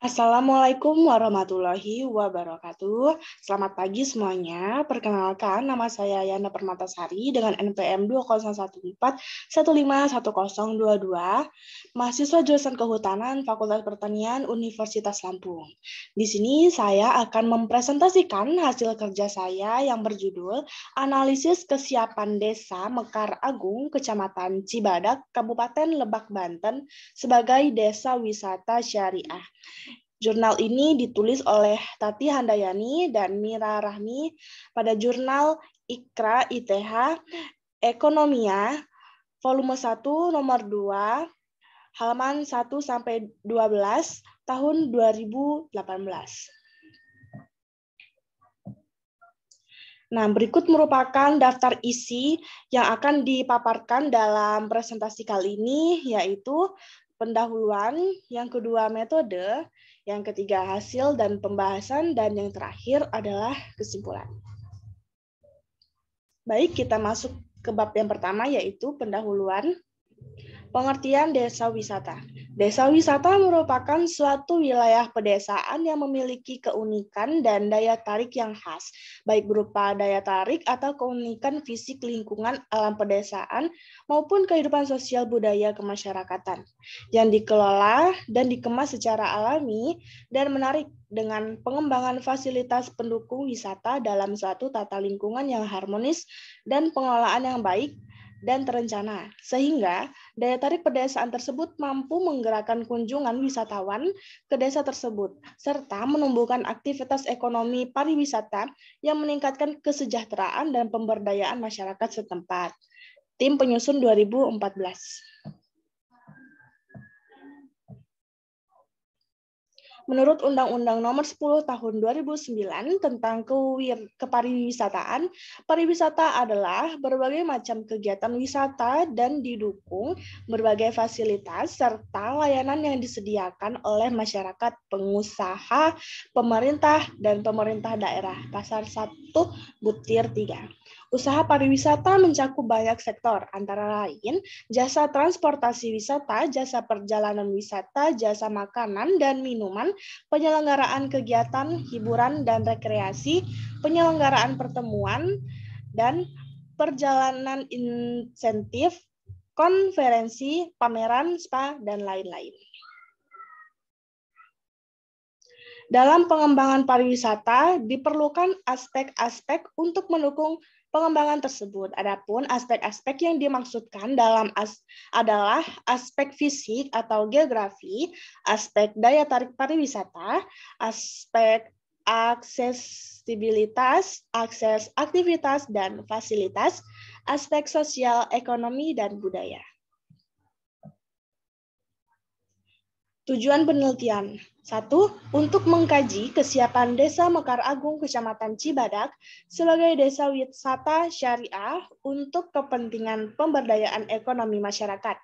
Assalamualaikum warahmatullahi wabarakatuh. Selamat pagi semuanya. Perkenalkan, nama saya Yana Permatasari dengan NPM 2014151022, mahasiswa jurusan Kehutanan Fakultas Pertanian Universitas Lampung. Di sini saya akan mempresentasikan hasil kerja saya yang berjudul Analisis Kesiapan Desa Mekar Agung, Kecamatan Cibadak, Kabupaten Lebak, Banten sebagai Desa Wisata Syariah. Jurnal ini ditulis oleh Tati Handayani dan Mira Rahmi pada jurnal Ikra ITH Ekonomia volume 1 nomor 2 halaman 1 sampai 12 tahun 2018. Nah, berikut merupakan daftar isi yang akan dipaparkan dalam presentasi kali ini, yaitu pendahuluan, yang kedua metode, yang ketiga hasil dan pembahasan, dan yang terakhir adalah kesimpulan. Baik, kita masuk ke bab yang pertama, yaitu pendahuluan. Pengertian desa wisata. Desa wisata merupakan suatu wilayah pedesaan yang memiliki keunikan dan daya tarik yang khas, baik berupa daya tarik atau keunikan fisik lingkungan alam pedesaan maupun kehidupan sosial budaya kemasyarakatan, yang dikelola dan dikemas secara alami dan menarik dengan pengembangan fasilitas pendukung wisata dalam suatu tata lingkungan yang harmonis dan pengelolaan yang baik dan terencana, sehingga daya tarik pedesaan tersebut mampu menggerakkan kunjungan wisatawan ke desa tersebut, serta menumbuhkan aktivitas ekonomi pariwisata yang meningkatkan kesejahteraan dan pemberdayaan masyarakat setempat. Tim penyusun 2014. Menurut Undang-Undang Nomor 10 Tahun 2009 tentang kepariwisataan, pariwisata adalah berbagai macam kegiatan wisata dan didukung berbagai fasilitas serta layanan yang disediakan oleh masyarakat, pengusaha, pemerintah, dan pemerintah daerah. Pasal 1 Butir 3. Usaha pariwisata mencakup banyak sektor, antara lain jasa transportasi wisata, jasa perjalanan wisata, jasa makanan dan minuman, penyelenggaraan kegiatan hiburan dan rekreasi, penyelenggaraan pertemuan dan perjalanan insentif, konferensi, pameran, spa, dan lain-lain. Dalam pengembangan pariwisata diperlukan aspek-aspek untuk mendukung pengembangan tersebut. Adapun aspek-aspek yang dimaksudkan adalah aspek fisik atau geografi, aspek daya tarik pariwisata, aspek aksesibilitas, akses aktivitas dan fasilitas, aspek sosial, ekonomi, dan budaya. Tujuan penelitian. 1. Untuk mengkaji kesiapan Desa Mekar Agung, Kecamatan Cibadak sebagai desa wisata syariah untuk kepentingan pemberdayaan ekonomi masyarakat.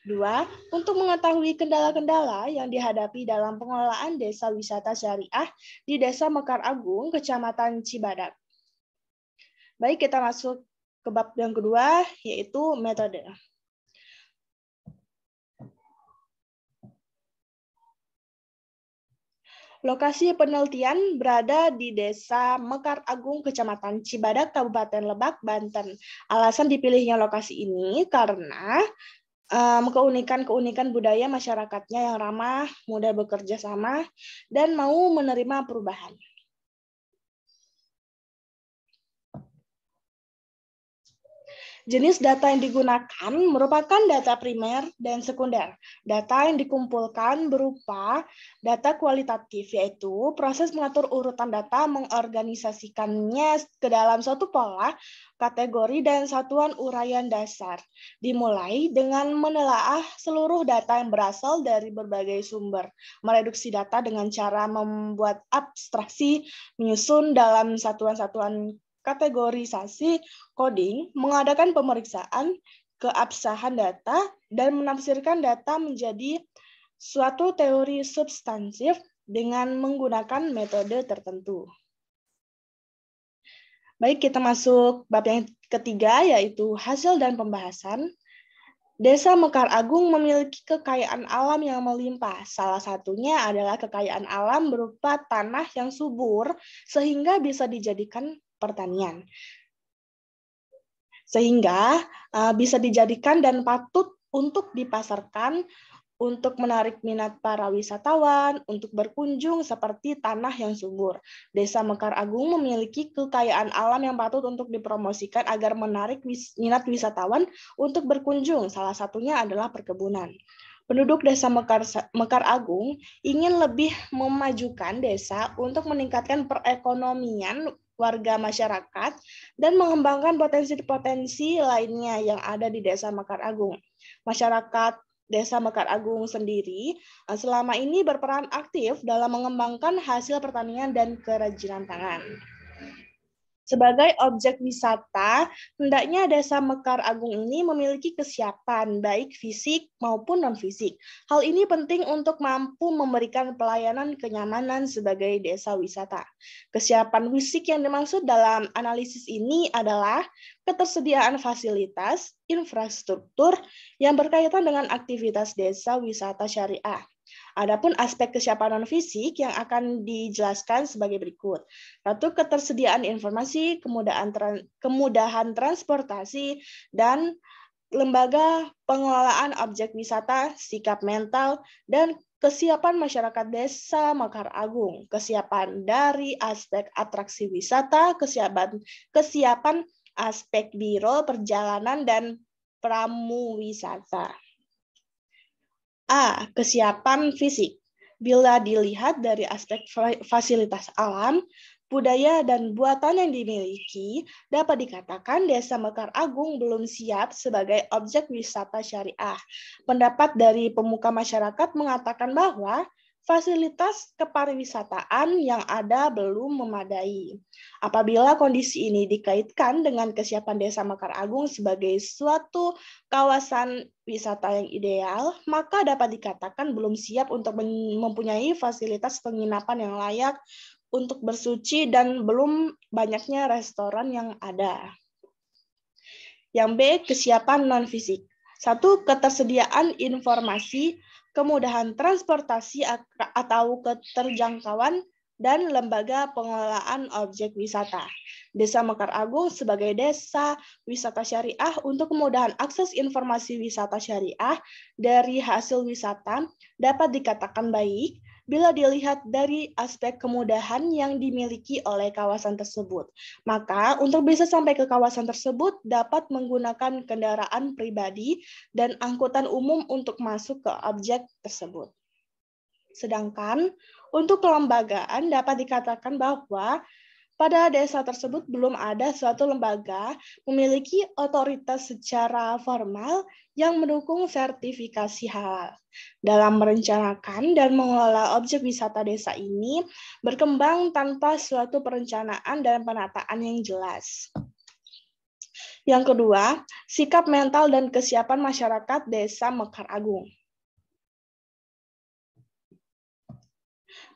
2. Untuk mengetahui kendala-kendala yang dihadapi dalam pengelolaan desa wisata syariah di Desa Mekar Agung, Kecamatan Cibadak. Baik, kita masuk ke bab yang kedua, yaitu metode. Lokasi penelitian berada di Desa Mekar Agung, Kecamatan Cibadak, Kabupaten Lebak, Banten. Alasan dipilihnya lokasi ini karena keunikan-keunikan budaya masyarakatnya yang ramah, mudah bekerja sama, dan mau menerima perubahan. Jenis data yang digunakan merupakan data primer dan sekunder. Data yang dikumpulkan berupa data kualitatif, yaitu proses mengatur urutan data, mengorganisasikannya ke dalam suatu pola, kategori, dan satuan uraian dasar. Dimulai dengan menelaah seluruh data yang berasal dari berbagai sumber, mereduksi data dengan cara membuat abstraksi, menyusun dalam satuan-satuan kategorisasi, coding, mengadakan pemeriksaan keabsahan data, dan menafsirkan data menjadi suatu teori substansif dengan menggunakan metode tertentu. Baik, kita masuk bab yang ketiga, yaitu hasil dan pembahasan. Desa Mekar Agung memiliki kekayaan alam yang melimpah. Salah satunya adalah kekayaan alam berupa tanah yang subur sehingga bisa dijadikan pertanian. Sehingga bisa dijadikan dan patut untuk dipasarkan untuk menarik minat para wisatawan untuk berkunjung seperti tanah yang subur. Desa Mekar Agung memiliki kekayaan alam yang patut untuk dipromosikan agar menarik minat wisatawan untuk berkunjung. Salah satunya adalah perkebunan. Penduduk Desa Mekar Agung ingin lebih memajukan desa untuk meningkatkan perekonomian warga masyarakat dan mengembangkan potensi-potensi lainnya yang ada di Desa Mekar Agung. Masyarakat Desa Mekar Agung sendiri selama ini berperan aktif dalam mengembangkan hasil pertanian dan kerajinan tangan. Sebagai objek wisata, hendaknya Desa Mekar Agung ini memiliki kesiapan baik fisik maupun non-fisik. Hal ini penting untuk mampu memberikan pelayanan kenyamanan sebagai desa wisata. Kesiapan fisik yang dimaksud dalam analisis ini adalah ketersediaan fasilitas, infrastruktur yang berkaitan dengan aktivitas desa wisata syariah. Adapun aspek kesiapan non-fisik yang akan dijelaskan sebagai berikut. Satu, ketersediaan informasi, kemudahan transportasi, dan lembaga pengelolaan objek wisata, sikap mental, dan kesiapan masyarakat Desa Mekar Agung. Kesiapan dari aspek atraksi wisata, kesiapan aspek biro perjalanan dan pramu wisata. A. Kesiapan fisik. Bila dilihat dari aspek fasilitas alam, budaya, dan buatan yang dimiliki, dapat dikatakan Desa Mekar Agung belum siap sebagai objek wisata syariah. Pendapat dari pemuka masyarakat mengatakan bahwa fasilitas kepariwisataan yang ada belum memadai. Apabila kondisi ini dikaitkan dengan kesiapan Desa Mekar Agung sebagai suatu kawasan wisata yang ideal, maka dapat dikatakan belum siap untuk mempunyai fasilitas penginapan yang layak untuk bersuci dan belum banyaknya restoran yang ada. Yang B, kesiapan non-fisik. Satu, ketersediaan informasi, kemudahan transportasi atau keterjangkauan, dan lembaga pengelolaan objek wisata. Desa Mekar Agung sebagai desa wisata syariah untuk kemudahan akses informasi wisata syariah dari hasil wisata dapat dikatakan baik bila dilihat dari aspek kemudahan yang dimiliki oleh kawasan tersebut. Maka untuk bisa sampai ke kawasan tersebut dapat menggunakan kendaraan pribadi dan angkutan umum untuk masuk ke objek tersebut. Sedangkan untuk kelembagaan dapat dikatakan bahwa pada desa tersebut belum ada suatu lembaga memiliki otoritas secara formal yang mendukung sertifikasi halal. Dalam merencanakan dan mengelola objek wisata desa ini berkembang tanpa suatu perencanaan dan penataan yang jelas. Yang kedua, sikap mental dan kesiapan masyarakat Desa Mekar Agung.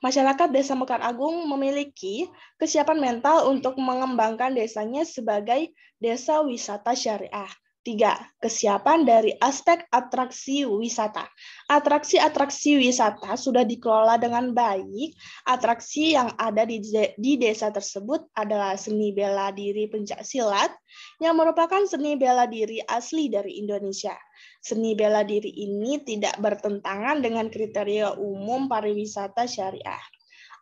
Masyarakat Desa Mekar Agung memiliki kesiapan mental untuk mengembangkan desanya sebagai desa wisata syariah. 3. Kesiapan dari aspek atraksi wisata. Atraksi-atraksi wisata sudah dikelola dengan baik. Atraksi yang ada di desa tersebut adalah seni bela diri pencaksilat, yang merupakan seni bela diri asli dari Indonesia. Seni bela diri ini tidak bertentangan dengan kriteria umum pariwisata syariah.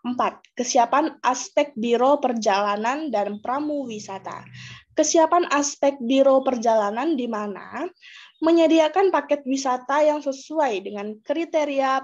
4. Kesiapan aspek biro perjalanan dan pramu wisata. Kesiapan aspek biro perjalanan di mana menyediakan paket wisata yang sesuai dengan kriteria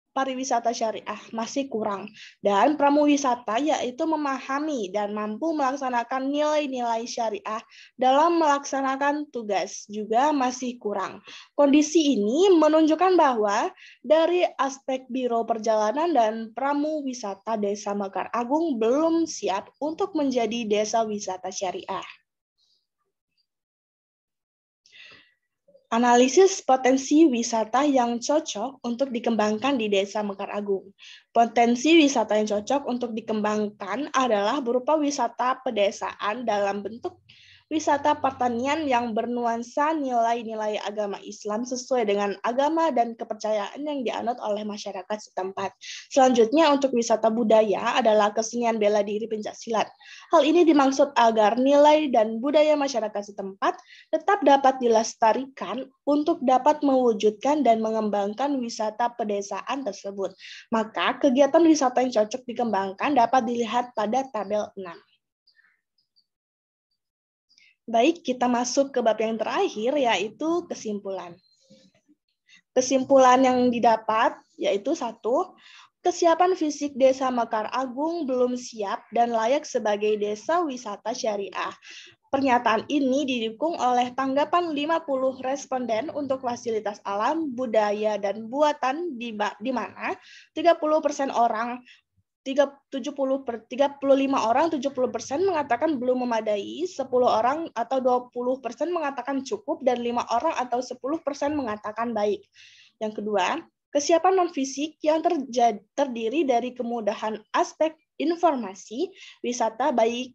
pariwisata syariah masih kurang, dan pramu wisata yaitu memahami dan mampu melaksanakan nilai-nilai syariah dalam melaksanakan tugas juga masih kurang. Kondisi ini menunjukkan bahwa dari aspek biro perjalanan dan pramu wisata Desa Mekar Agung belum siap untuk menjadi desa wisata syariah. Analisis potensi wisata yang cocok untuk dikembangkan di Desa Mekar Agung. Potensi wisata yang cocok untuk dikembangkan adalah berupa wisata pedesaan dalam bentuk wisata pertanian yang bernuansa nilai-nilai agama Islam sesuai dengan agama dan kepercayaan yang dianut oleh masyarakat setempat. Selanjutnya, untuk wisata budaya adalah kesenian bela diri pencaksilat. Hal ini dimaksud agar nilai dan budaya masyarakat setempat tetap dapat dilestarikan untuk dapat mewujudkan dan mengembangkan wisata pedesaan tersebut. Maka, kegiatan wisata yang cocok dikembangkan dapat dilihat pada tabel 6. Baik, kita masuk ke bab yang terakhir, yaitu kesimpulan. Kesimpulan yang didapat yaitu 1, kesiapan fisik Desa Mekar Agung belum siap dan layak sebagai desa wisata syariah. Pernyataan ini didukung oleh tanggapan 50 responden untuk fasilitas alam, budaya, dan buatan di mana 30% orang 35 orang, 70% mengatakan belum memadai, 10 orang atau 20% mengatakan cukup, dan 5 orang atau 10% mengatakan baik. Yang kedua, kesiapan non-fisik yang terdiri dari kemudahan aspek informasi, wisata baik,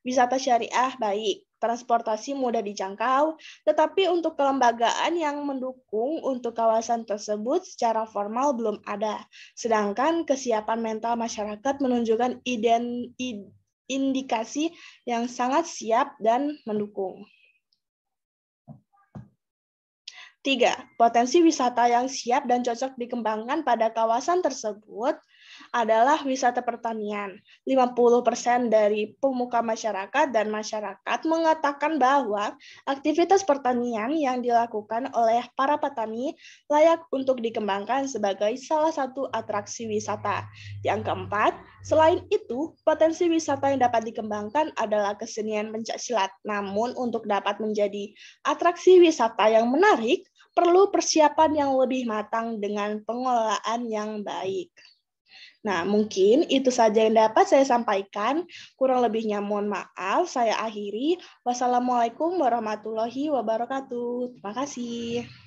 wisata syariah baik, transportasi mudah dijangkau, tetapi untuk kelembagaan yang mendukung untuk kawasan tersebut secara formal belum ada. Sedangkan kesiapan mental masyarakat menunjukkan indikasi yang sangat siap dan mendukung. 3. Potensi wisata yang siap dan cocok dikembangkan pada kawasan tersebut adalah wisata pertanian. 50% dari pemuka masyarakat dan masyarakat mengatakan bahwa aktivitas pertanian yang dilakukan oleh para petani layak untuk dikembangkan sebagai salah satu atraksi wisata. Yang keempat, selain itu, potensi wisata yang dapat dikembangkan adalah kesenian pencaksilat. Namun, untuk dapat menjadi atraksi wisata yang menarik, perlu persiapan yang lebih matang dengan pengelolaan yang baik. Nah, mungkin itu saja yang dapat saya sampaikan. Kurang lebihnya mohon maaf, saya akhiri. Wassalamualaikum warahmatullahi wabarakatuh. Terima kasih.